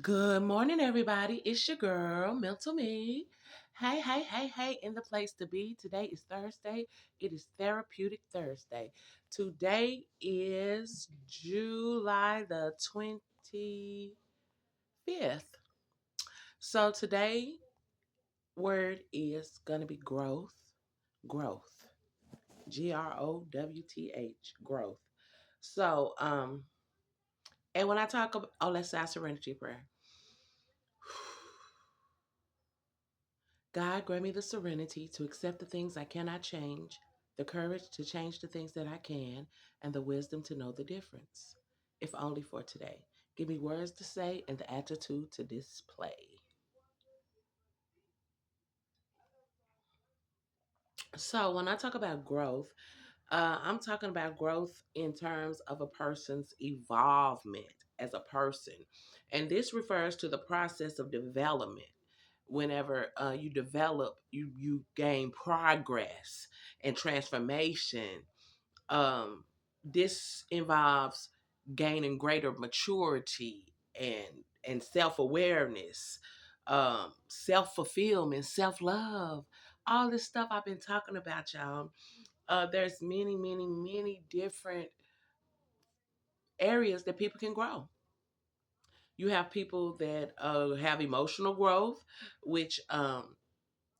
Good morning, everybody. It's your girl, Mental Me. Hey, hey, hey, hey, in the place to be. Today is Thursday. It is Therapeutic Thursday. Today is July the 25th. So today word is going to be growth. Growth. growth. So, and when I talk about, let's say serenity prayer. God, grant me the serenity to accept the things I cannot change, the courage to change the things that I can, and the wisdom to know the difference, if only for today. Give me words to say and the attitude to display. So, when I talk about growth, I'm talking about growth in terms of a person's evolvement as a person. And this refers to the process of development. Whenever you develop, you gain progress and transformation. This involves gaining greater maturity and self-awareness, self-fulfillment, self-love, all this stuff I've been talking about, y'all. There's many different areas that people can grow. You have people that have emotional growth, which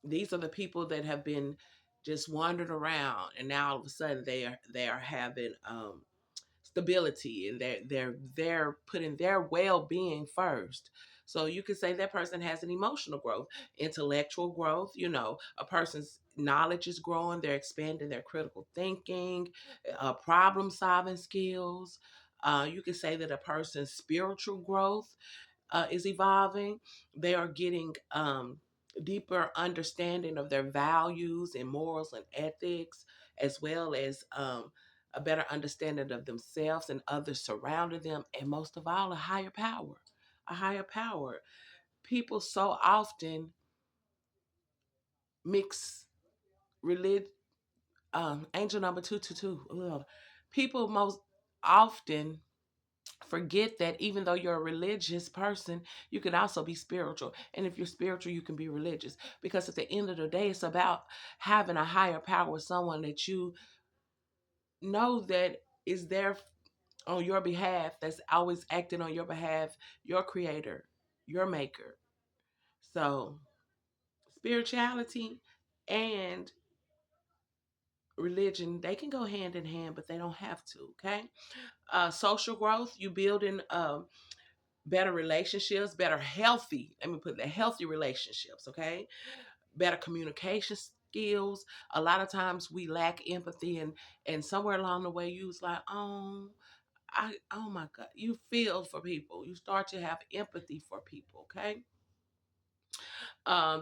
these are the people that have been just wandering around, and now all of a sudden they are having stability, and they're putting their well-being first. So you could say that person has an emotional growth, intellectual growth. A person's knowledge is growing, they're expanding their critical thinking, problem solving skills. You could say that a person's spiritual growth is evolving. They are getting deeper understanding of their values and morals and ethics, as well as a better understanding of themselves and others surrounding them, and most of all, a higher power. A higher power. People so often mix religion. Angel number 222. Ugh. People most often forget that even though you're a religious person, you can also be spiritual. And if you're spiritual, you can be religious. Because at the end of the day, it's about having a higher power, someone that you know that is there on your behalf, that's always acting on your behalf, your creator, your maker. So, spirituality and religion, they can go hand in hand, but they don't have to, okay? Social growth, you building better relationships, better healthy, let me put the healthy relationships, okay? Better communication skills. A lot of times we lack empathy, and somewhere along the way you was like, oh my God, you feel for people. You start to have empathy for people, okay?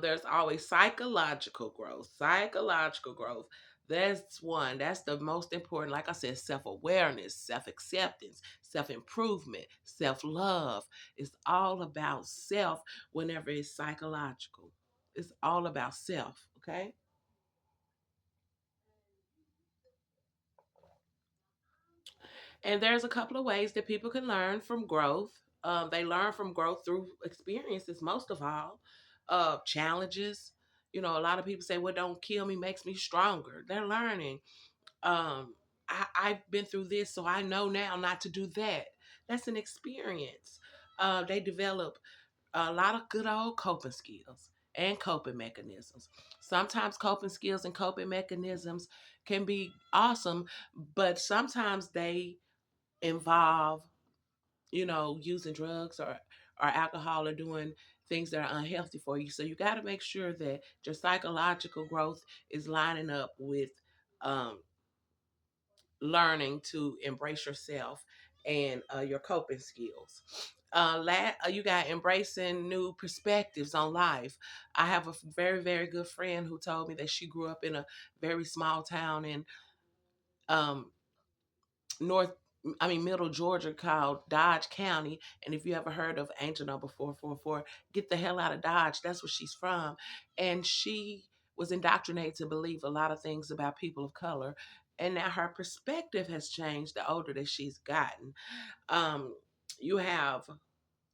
There's always psychological growth. Psychological growth. That's one. That's the most important. Like I said, self awareness, self acceptance, self improvement, self love. It's all about self whenever it's psychological. It's all about self, okay? And there's a couple of ways that people can learn from growth. They learn from growth through experiences, most of all, challenges. A lot of people say, "What don't kill me makes me stronger." They're learning. I've been through this, so I know now not to do that. That's an experience. They develop a lot of good old coping skills and coping mechanisms. Sometimes coping skills and coping mechanisms can be awesome, but sometimes they involve, using drugs or alcohol, or doing things that are unhealthy for you. So you got to make sure that your psychological growth is lining up with um, learning to embrace yourself and your coping skills. You got embracing new perspectives on life. I have a very good friend who told me that she grew up in a very small town in um, North, Middle Georgia, called Dodge County. And if you ever heard of Angel number 444, get the hell out of Dodge. That's where she's from. And she was indoctrinated to believe a lot of things about people of color. And now her perspective has changed the older that she's gotten. Um, you have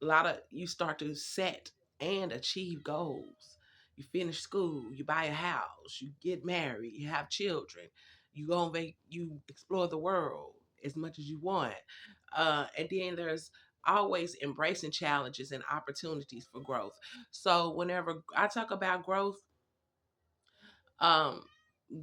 A lot of you start to set and achieve goals. You finish school, you buy a house, you get married, you have children, you go and you explore the world as much as you want. And then there's always embracing challenges and opportunities for growth. So whenever I talk about growth, um,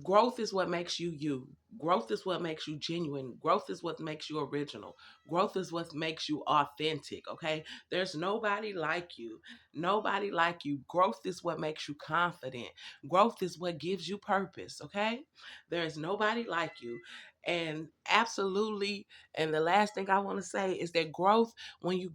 growth is what makes you you. Growth is what makes you genuine. Growth is what makes you original. Growth is what makes you authentic. Okay. There's nobody like you. Nobody like you. Growth is what makes you confident. Growth is what gives you purpose. Okay. There's nobody like you. And absolutely, and the last thing I want to say is that growth, when you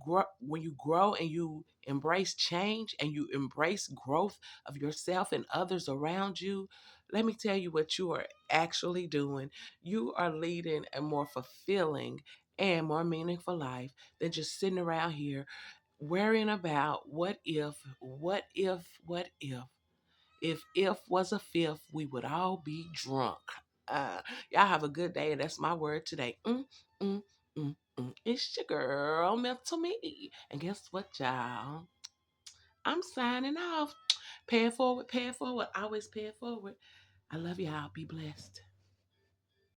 grow and you embrace change and you embrace growth of yourself and others around you, let me tell you what you are actually doing. You are leading a more fulfilling and more meaningful life than just sitting around here worrying about what if. If was a fifth, we would all be drunk. Y'all have a good day, and that's my word today. Mm, It's your girl, Mental Me. And guess what, y'all? I'm signing off. Pay it forward, always pay it forward. I love y'all. Be blessed.